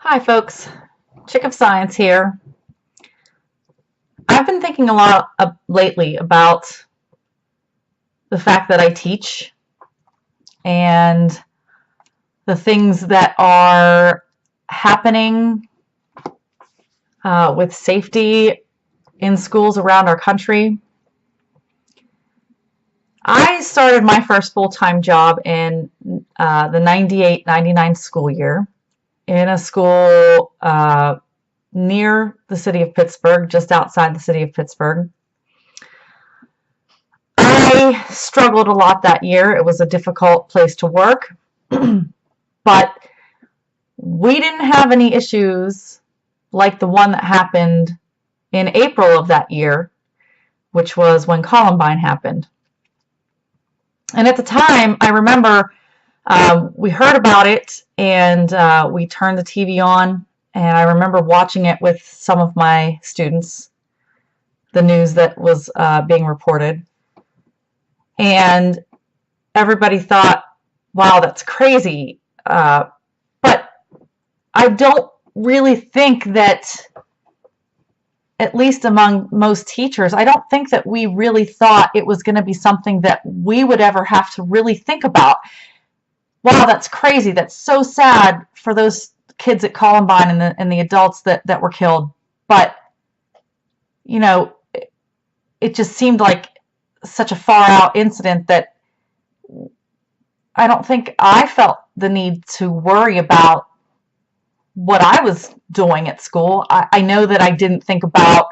Hi folks, Chick of Science here. I've been thinking a lot lately about the fact that I teach and the things that are happening with safety in schools around our country. I started my first full-time job in the 98-99 school year in a school near the city of Pittsburgh, just outside the city of Pittsburgh. I struggled a lot that year. It was a difficult place to work, but we didn't have any issues like the one that happened in April of that year, which was when Columbine happened. And at the time, I remember we heard about it and we turned the TV on, and I remember watching it with some of my students, the news that was being reported. And everybody thought, wow, that's crazy. But I don't really think that, at least among most teachers, I don't think that we really thought it was going to be something that we would ever have to really think about. Wow, that's crazy. That's so sad for those kids at Columbine and the adults that were killed. But, you know, it just seemed like such a far out incident that I don't think I felt the need to worry about what I was doing at school. I know that I didn't think about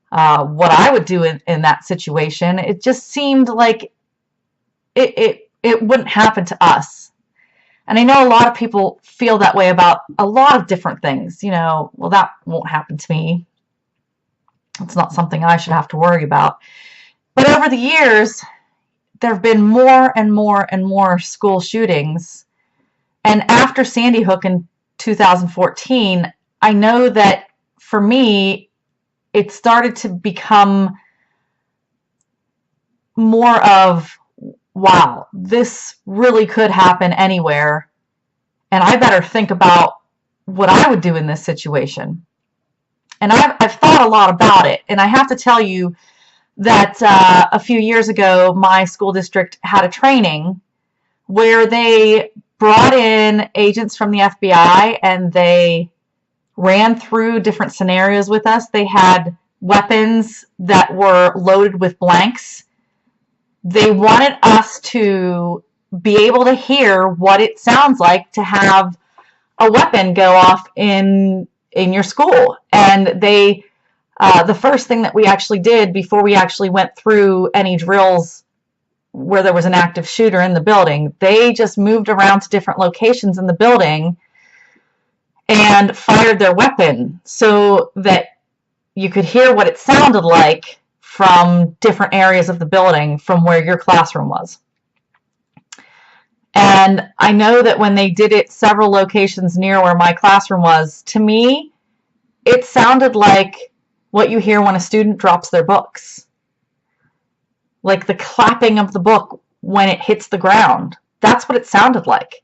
what I would do in that situation. It just seemed like it wouldn't happen to us. And I know a lot of people feel that way about a lot of different things. You know, well, that won't happen to me. It's not something I should have to worry about. But over the years, there have been more and more and more school shootings. And after Sandy Hook in 2014, I know that for me, it started to become more of, wow, this really could happen anywhere, and I better think about what I would do in this situation. And I've thought a lot about it, and I have to tell you that a few years ago, my school district had a training where they brought in agents from the FBI and they ran through different scenarios with us. They had weapons that were loaded with blanks. They wanted us to be able to hear what it sounds like to have a weapon go off in your school. And they, the first thing that we actually did before we actually went through any drills where there was an active shooter in the building, they just moved around to different locations in the building and fired their weapon so that you could hear what it sounded like from different areas of the building from where your classroom was. And I know that when they did it several locations near where my classroom was, to me, it sounded like what you hear when a student drops their books. Like the clapping of the book when it hits the ground. That's what it sounded like.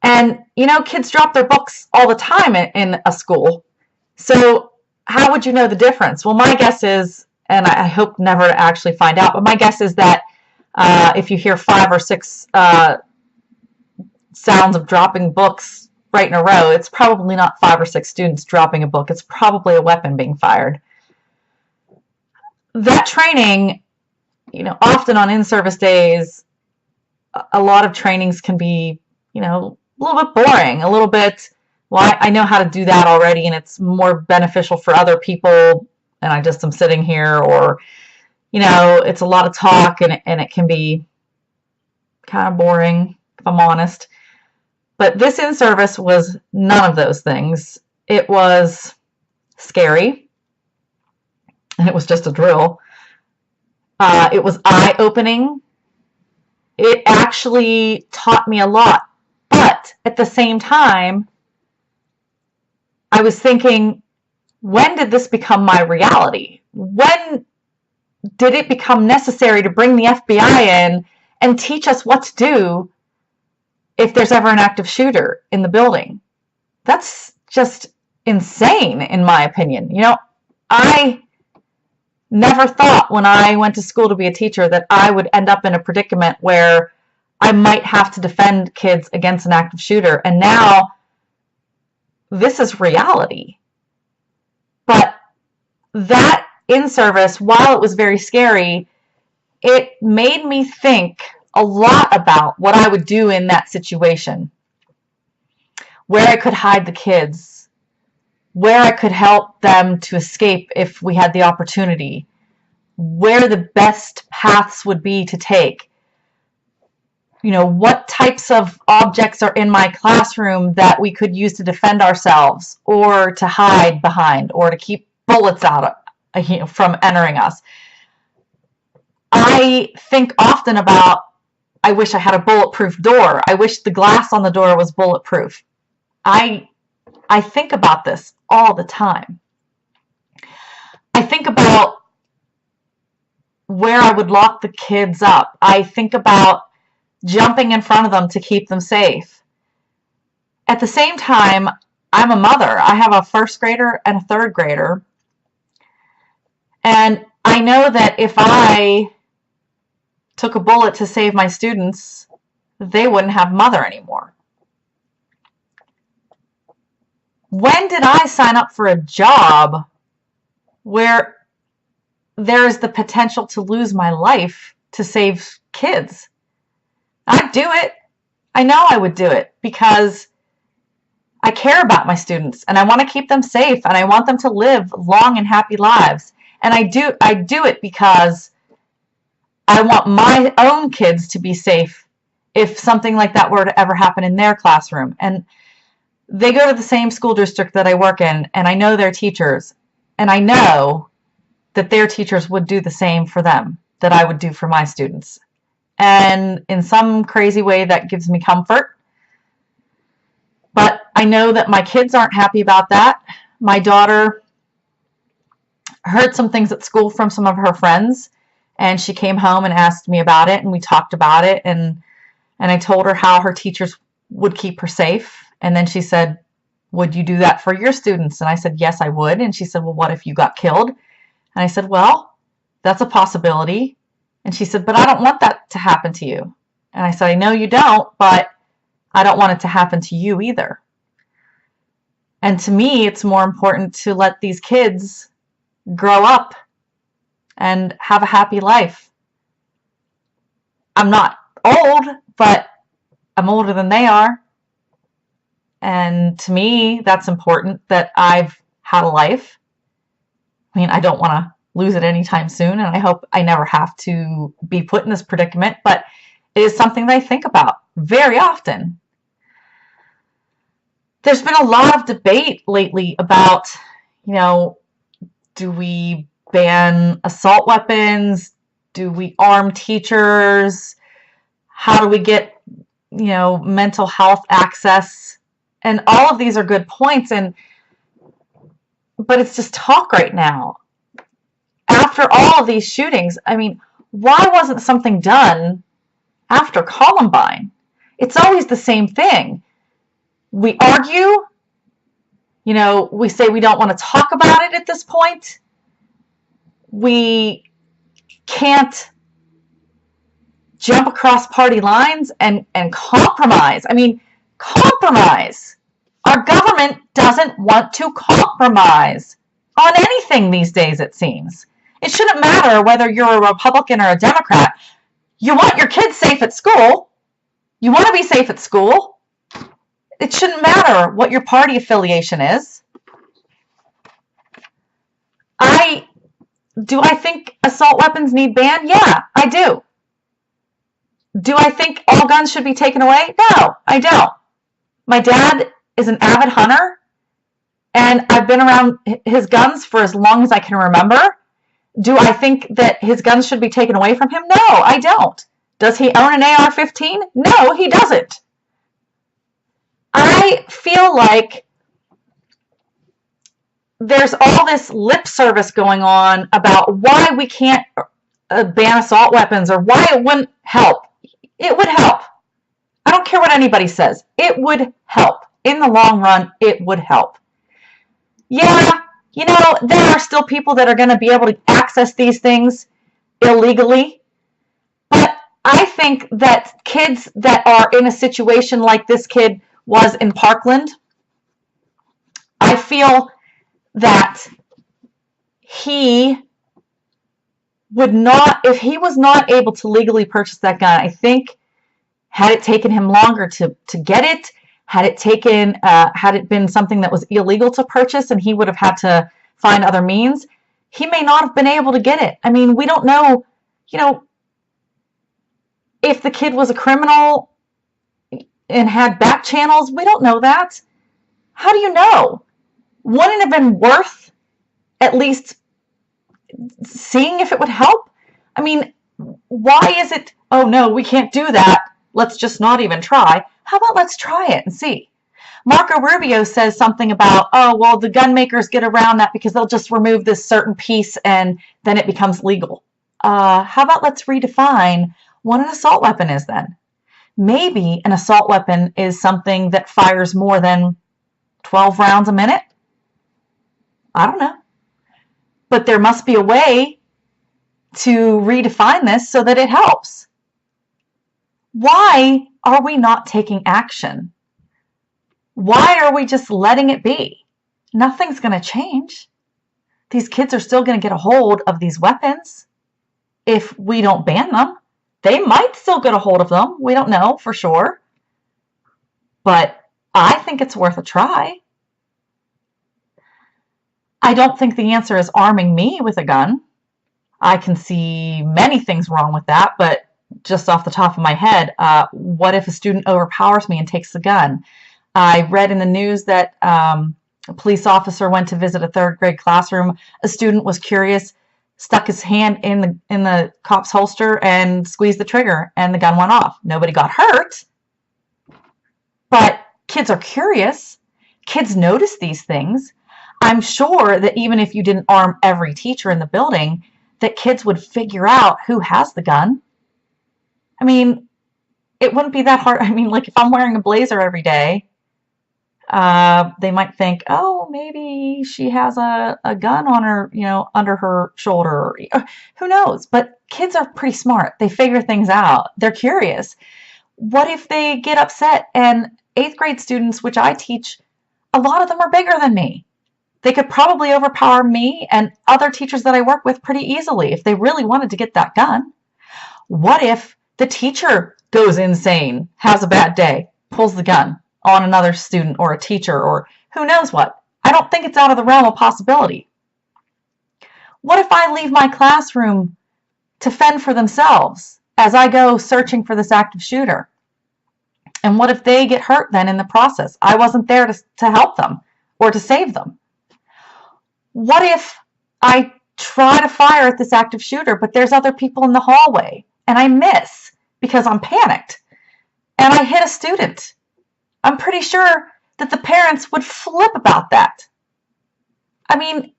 And, you know, kids drop their books all the time in a school. So how would you know the difference? Well, my guess is, and I hope never to actually find out, but my guess is that if you hear 5 or 6 sounds of dropping books right in a row, it's probably not 5 or 6 students dropping a book. It's probably a weapon being fired. That training, you know, often on in-service days, a lot of trainings can be, you know, a little bit boring, a little bit, well, I know how to do that already, and it's more beneficial for other people, and I just am sitting here, or, you know, it's a lot of talk, and it can be kind of boring, if I'm honest. But this in-service was none of those things. It was scary, and it was just a drill. It was eye-opening. It actually taught me a lot. But at the same time, I was thinking, when did this become my reality? When did it become necessary to bring the FBI in and teach us what to do if there's ever an active shooter in the building? That's just insane, in my opinion. I never thought when I went to school to be a teacher that I would end up in a predicament where I might have to defend kids against an active shooter. And now this is reality. But that in-service, while it was very scary, it made me think a lot about what I would do in that situation, where I could hide the kids, where I could help them to escape if we had the opportunity, where the best paths would be to take. What types of objects are in my classroom that we could use to defend ourselves or to hide behind or to keep bullets out from entering us. I think often about, I wish I had a bulletproof door. I wish the glass on the door was bulletproof. I think about this all the time. I think about where I would lock the kids up. I think about jumping in front of them to keep them safe. At the same time, I'm a mother. I have a first grader and a third grader. And I know that if I took a bullet to save my students, they wouldn't have mother anymore. When did I sign up for a job where there is the potential to lose my life to save kids? I'd do it. I know I would do it because I care about my students and I want to keep them safe and I want them to live long and happy lives. And I do it because I want my own kids to be safe if something like that were to ever happen in their classroom. And they go to the same school district that I work in, and I know their teachers, and I know that their teachers would do the same for them that I would do for my students. And in some crazy way, that gives me comfort. But I know that my kids aren't happy about that. My daughter heard some things at school from some of her friends, and she came home and asked me about it, and we talked about it, and I told her how her teachers would keep her safe. And then she said, would you do that for your students? And I said, yes, I would. And she said, well, what if you got killed? And I said, well, that's a possibility. And she said, but I don't want that to happen to you. And I said, I know you don't, but I don't want it to happen to you either. And to me, it's more important to let these kids grow up and have a happy life. I'm not old, but I'm older than they are. And to me, that's important that I've had a life. I mean, I don't want to lose it anytime soon, and I hope I never have to be put in this predicament, but it is something that I think about very often. There's been a lot of debate lately about, do we ban assault weapons? Do we arm teachers? How do we get, mental health access? And all of these are good points, but it's just talk right now. After all of these shootings, I mean, why wasn't something done after Columbine? It's always the same thing. We argue, we say we don't want to talk about it at this point. We can't jump across party lines and compromise. I mean, compromise. Our government doesn't want to compromise on anything these days, it seems. It shouldn't matter whether you're a Republican or a Democrat. You want your kids safe at school. You want to be safe at school. It shouldn't matter what your party affiliation is. Do I think assault weapons need banned? Yeah, I do. Do I think all guns should be taken away? No, I don't. My dad is an avid hunter, and I've been around his guns for as long as I can remember. Do I think that his guns should be taken away from him? No, I don't. Does he own an AR-15? No, he doesn't. I feel like there's all this lip service going on about why we can't ban assault weapons or why it wouldn't help. It would help. I don't care what anybody says. It would help. in the long run, it would help. Yeah, there are still people that are going to be able to access these things illegally. But I think that kids that are in a situation like this kid was in Parkland, I feel that he would not, if he was not able to legally purchase that gun, I think had it taken him longer to get it, had it been something that was illegal to purchase and he would have had to find other means, he may not have been able to get it. I mean, we don't know, if the kid was a criminal and had back channels. We don't know that. How do you know? Wouldn't it have been worth at least seeing if it would help? I mean, why is it, oh no, we can't do that, let's just not even try? How about let's try it and see? Marco Rubio says something about, oh, well, the gun makers get around that because they'll just remove this certain piece and then it becomes legal. How about let's redefine what an assault weapon is then? Maybe an assault weapon is something that fires more than 12 rounds a minute. I don't know. But there must be a way to redefine this so that it helps. Why are we not taking action? Why are we just letting it be? Nothing's going to change. These kids are still going to get a hold of these weapons if we don't ban them. They might still get a hold of them. We don't know for sure. But I think it's worth a try. I don't think the answer is arming me with a gun. I can see many things wrong with that, but just off the top of my head, what if a student overpowers me and takes the gun? I read in the news that a police officer went to visit a third grade classroom. A student was curious, stuck his hand in the cop's holster and squeezed the trigger, and the gun went off. Nobody got hurt, but kids are curious. Kids notice these things. I'm sure that even if you didn't arm every teacher in the building, that kids would figure out who has the gun. I mean, it wouldn't be that hard. I mean, like if I'm wearing a blazer every day, they might think, oh, maybe she has a gun on her, under her shoulder. Who knows? But kids are pretty smart. They figure things out. They're curious. What if they get upset and 8th grade students, which I teach, a lot of them are bigger than me. They could probably overpower me and other teachers that I work with pretty easily if they really wanted to get that gun. What if the teacher goes insane, has a bad day, pulls the gun on another student or a teacher or who knows what? I don't think it's out of the realm of possibility. What if I leave my classroom to fend for themselves as I go searching for this active shooter? And what if they get hurt then in the process? I wasn't there to help them or to save them. What if I try to fire at this active shooter, but there's other people in the hallway and I miss because I'm panicked and I hit a student? I'm pretty sure that the parents would flip about that. I mean,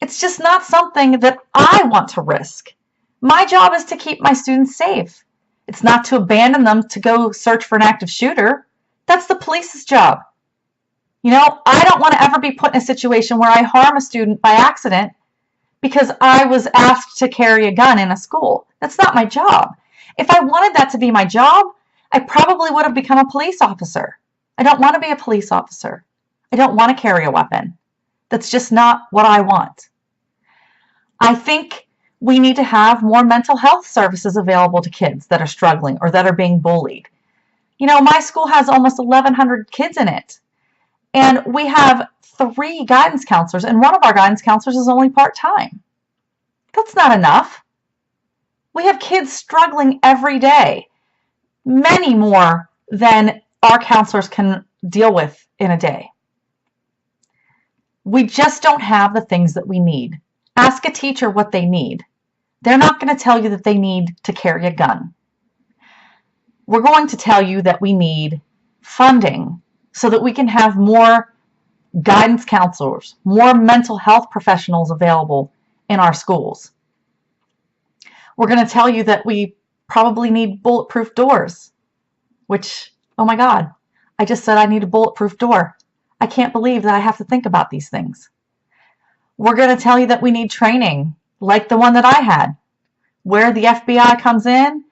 it's just not something that I want to risk. My job is to keep my students safe. It's not to abandon them to go search for an active shooter. That's the police's job. I don't want to ever be put in a situation where I harm a student by accident because I was asked to carry a gun in a school. That's not my job. If I wanted that to be my job, I probably would have become a police officer. I don't want to be a police officer. I don't want to carry a weapon. That's just not what I want. I think we need to have more mental health services available to kids that are struggling or that are being bullied. My school has almost 1,100 kids in it. And we have 3 guidance counselors, and one of our guidance counselors is only part-time. That's not enough. We have kids struggling every day, many more than our counselors can deal with in a day. We just don't have the things that we need. Ask a teacher what they need. They're not going to tell you that they need to carry a gun. We're going to tell you that we need funding so that we can have more guidance counselors, more mental health professionals available in our schools. We're going to tell you that we probably need bulletproof doors, which, oh my God, I just said I need a bulletproof door. I can't believe that I have to think about these things. We're going to tell you that we need training, like the one that I had, where the FBI comes in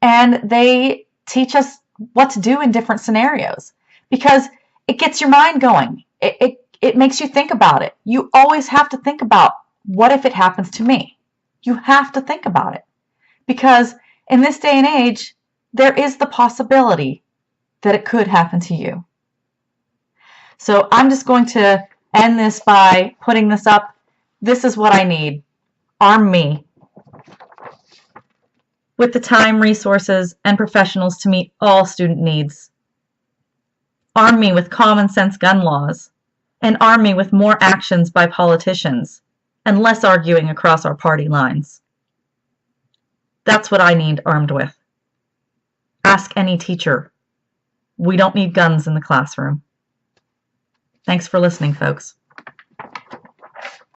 and they teach us what to do in different scenarios, because it gets your mind going. It makes you think about it. You always have to think about, what if it happens to me? You have to think about it, because in this day and age, there is the possibility that it could happen to you. So I'm just going to end this by putting this up. This is what I need. Arm me with the time, resources, and professionals to meet all student needs. Arm me with common sense gun laws, and arm me with more actions by politicians and less arguing across our party lines. That's what I need armed with. Ask any teacher. We don't need guns in the classroom. Thanks for listening, folks.